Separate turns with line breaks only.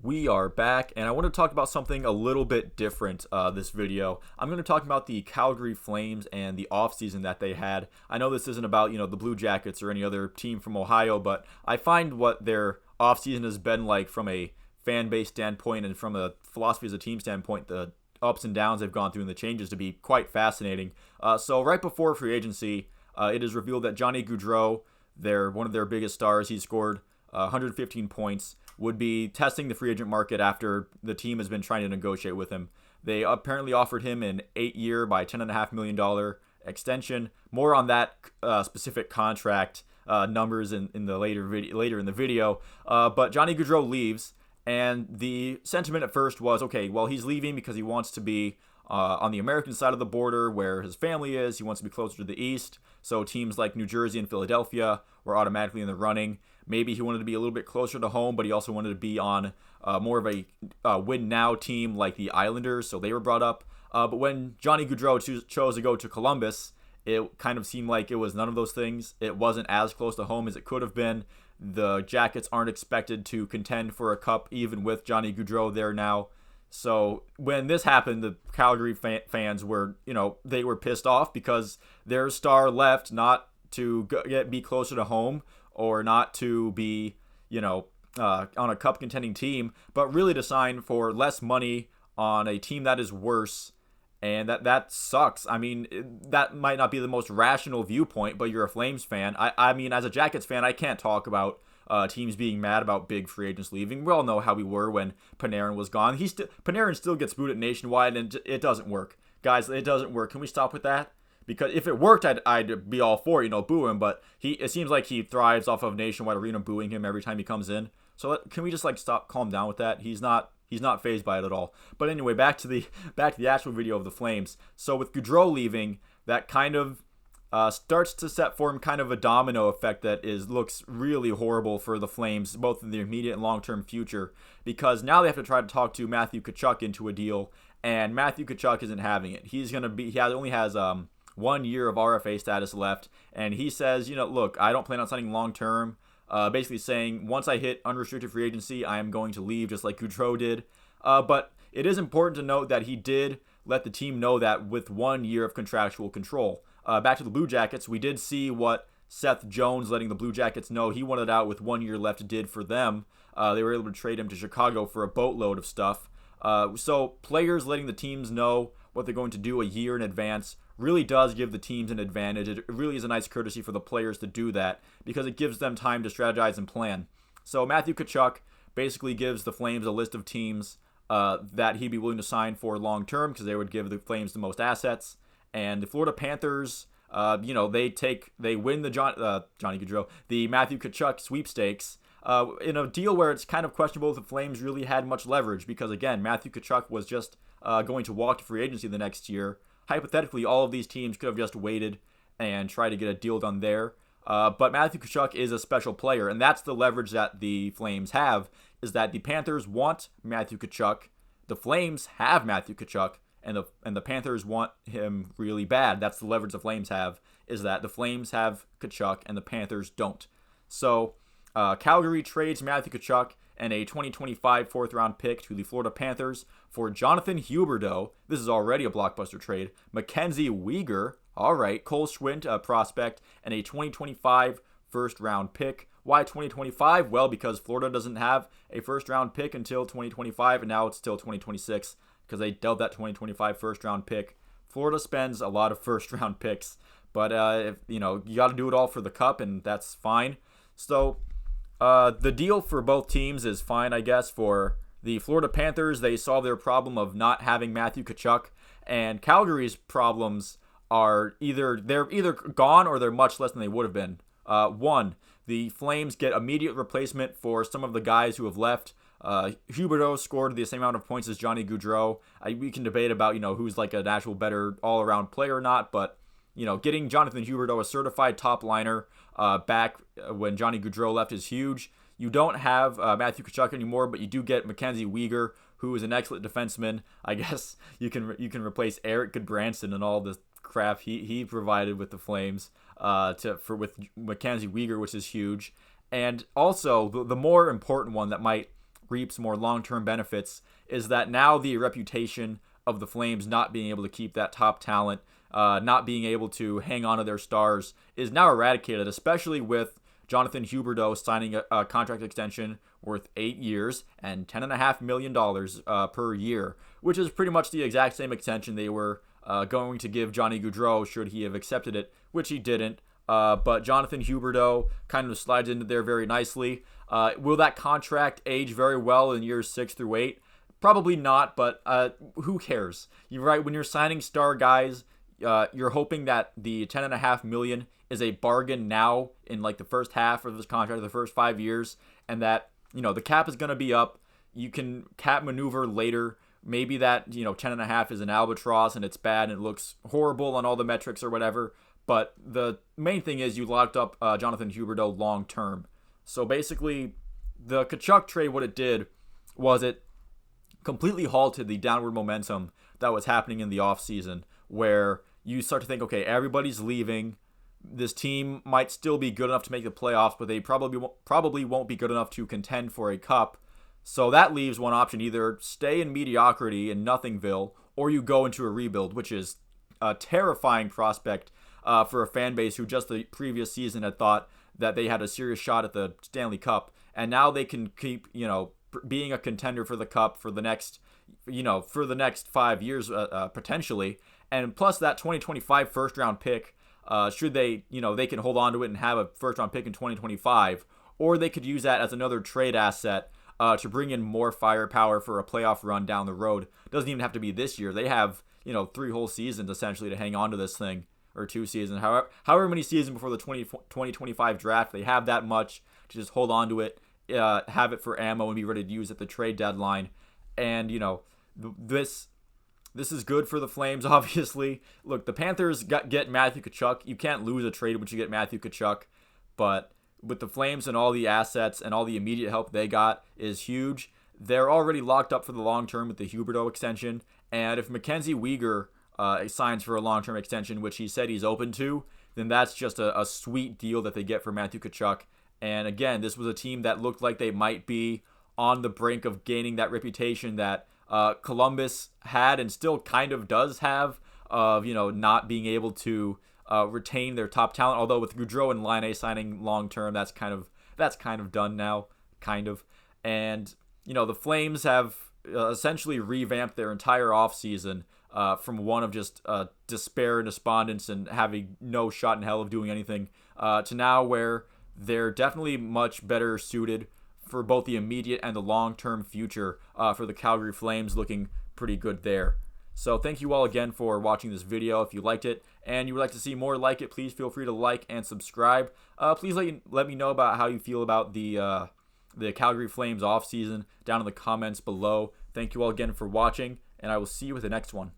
We are back, and I want to talk about something a little bit different this video. I'm going to talk about the Calgary Flames and the offseason that they had. I know this isn't about, the Blue Jackets or any other team from Ohio, but I find what their offseason has been like from a fan base standpoint and from a philosophy as a team standpoint, the ups and downs they've gone through and the changes to be quite fascinating. So right before free agency, it is revealed that Johnny Gaudreau, one of their biggest stars, he scored 115 points, would be testing the free agent market after the team has been trying to negotiate with him. They apparently offered him an 8-year by $10.5 million extension. More on that specific contract numbers in the later in the video. But Johnny Gaudreau leaves, and the sentiment at first was, okay, well, he's leaving because he wants to be on the American side of the border where his family is. He wants to be closer to the East. So teams like New Jersey and Philadelphia were automatically in the running. Maybe he wanted to be a little bit closer to home, but he also wanted to be on more of a win-now team like the Islanders, so they were brought up. But when Johnny Gaudreau chose to go to Columbus, it kind of seemed like it was none of those things. It wasn't as close to home as it could have been. The Jackets aren't expected to contend for a cup even with Johnny Gaudreau there now. So when this happened, the Calgary fans were, they were pissed off because their star left not to be closer to home or not to be, on a cup contending team, but really to sign for less money on a team that is worse. And that sucks. I mean, that might not be the most rational viewpoint, but you're a Flames fan. I mean, as a Jackets fan, I can't talk about teams being mad about big free agents leaving. We all know how we were when Panarin was gone. Panarin still gets booed at Nationwide, and it doesn't work. Guys, it doesn't work. Can we stop with that? Because if it worked, I'd be all for, boo him. But it seems like he thrives off of Nationwide Arena booing him every time he comes in. So can we just calm down with that? He's not fazed by it at all. But anyway, back to the actual video of the Flames. So with Gaudreau leaving, that kind of starts to form kind of a domino effect that looks really horrible for the Flames, both in the immediate and long-term future, because now they have to try to talk to Matthew Tkachuk into a deal, and Matthew Tkachuk isn't having it. He only has 1 year of RFA status left, and he says, look, I don't plan on signing long-term. Basically saying, once I hit unrestricted free agency, I am going to leave, just like Gaudreau did. But it is important to note that he did let the team know that with 1 year of contractual control. Back to the Blue Jackets, we did see what Seth Jones letting the Blue Jackets know he wanted out with 1 year left did for them. They were able to trade him to Chicago for a boatload of stuff. So players letting the teams know what they're going to do a year in advance really does give the teams an advantage. It really is a nice courtesy for the players to do that because it gives them time to strategize and plan. So Matthew Tkachuk basically gives the Flames a list of teams that he'd be willing to sign for long term because they would give the Flames the most assets. And the Florida Panthers, they win the Johnny Gaudreau, the Matthew Tkachuk sweepstakes in a deal where it's kind of questionable if the Flames really had much leverage because, again, Matthew Tkachuk was just going to walk to free agency the next year. Hypothetically, all of these teams could have just waited and tried to get a deal done there. But Matthew Tkachuk is a special player, and that's the leverage that the Flames have, is that the Panthers want Matthew Tkachuk, the Flames have Matthew Tkachuk, and the Panthers want him really bad. That's the leverage the Flames have, is that the Flames have Tkachuk and the Panthers don't. So Calgary trades Matthew Tkachuk and a 2025 fourth-round pick to the Florida Panthers for Jonathan Huberdeau. This is already a blockbuster trade. Mackenzie Weegar, all right, Cole Schwindt, a prospect, and a 2025 first-round pick. Why 2025? Well, because Florida doesn't have a first-round pick until 2025, and now it's still 2026 because they dealt that 2025 first-round pick. Florida spends a lot of first-round picks, but you got to do it all for the cup, and that's fine. So the deal for both teams is fine, I guess. For the Florida Panthers, they solve their problem of not having Matthew Tkachuk, and Calgary's problems are either gone or they're much less than they would have been. One, the Flames get immediate replacement for some of the guys who have left. Huberdeau scored the same amount of points as Johnny Gaudreau. We can debate about who's like an actual better all-around player or not, but getting Jonathan Huberdeau, a certified top liner, back when Johnny Gaudreau left is huge. You don't have Matthew Tkachuk anymore, but you do get Mackenzie Weegar, who is an excellent defenseman. I guess you can replace Eric Goodbranson and all the crap he provided with the Flames with Mackenzie Weegar, which is huge. And also the more important one that might reaps more long-term benefits is that now the reputation of the Flames not being able to keep that top talent, not being able to hang on to their stars, is now eradicated, especially with Jonathan Huberdeau signing a contract extension worth 8 years and $10.5 million per year, which is pretty much the exact same extension they were going to give Johnny Gaudreau should he have accepted it, which he didn't. But Jonathan Huberdeau kind of slides into there very nicely. Will that contract age very well in years 6 through 8? Probably not, but who cares? You're right. When you're signing star guys, you're hoping that the $10.5 million is a bargain now in like the first half of this contract, the first 5 years, and that the cap is going to be up. You can cap maneuver later. Maybe that 10.5 is an albatross and it's bad and it looks horrible on all the metrics or whatever. But the main thing is you locked up Jonathan Huberdeau long term. So basically, the Tkachuk trade, what it did was it completely halted the downward momentum that was happening in the offseason, where you start to think, okay, everybody's leaving. This team might still be good enough to make the playoffs, but they probably won't be good enough to contend for a cup. So that leaves one option: either stay in mediocrity in Nothingville, or you go into a rebuild, which is a terrifying prospect for a fan base who just the previous season had thought that they had a serious shot at the Stanley Cup, and now they can keep being a contender for the cup for the next 5 years potentially, and plus that 2025 first round pick. Should they can hold on to it and have a first round pick in 2025, or they could use that as another trade asset to bring in more firepower for a playoff run down the road. Doesn't even have to be this year. They have 3 whole seasons essentially to hang on to this thing, or 2 seasons, however many seasons before the 2025 draft. They have that much to just hold on to it, have it for ammo, and be ready to use at the trade deadline. And this is good for the Flames, obviously. Look, the Panthers get Matthew Tkachuk. You can't lose a trade once you get Matthew Tkachuk. But with the Flames and all the assets and all the immediate help they got is huge. They're already locked up for the long term with the Huberdeau extension. And if Mackenzie Weegar signs for a long-term extension, which he said he's open to, then that's just a sweet deal that they get for Matthew Tkachuk. And again, this was a team that looked like they might be on the brink of gaining that reputation that Columbus had and still kind of does have of not being able to retain their top talent. Although with Gaudreau and Laine signing long term, that's kind of done now, kind of. And the Flames have essentially revamped their entire offseason from one of just despair and despondence and having no shot in hell of doing anything to now where they're definitely much better suited for both the immediate and the long-term future for the Calgary Flames, looking pretty good there. So thank you all again for watching this video. If you liked it and you would like to see more like it, please feel free to like and subscribe. Please let me know about how you feel about the Calgary Flames offseason down in the comments below. Thank you all again for watching, and I will see you with the next one.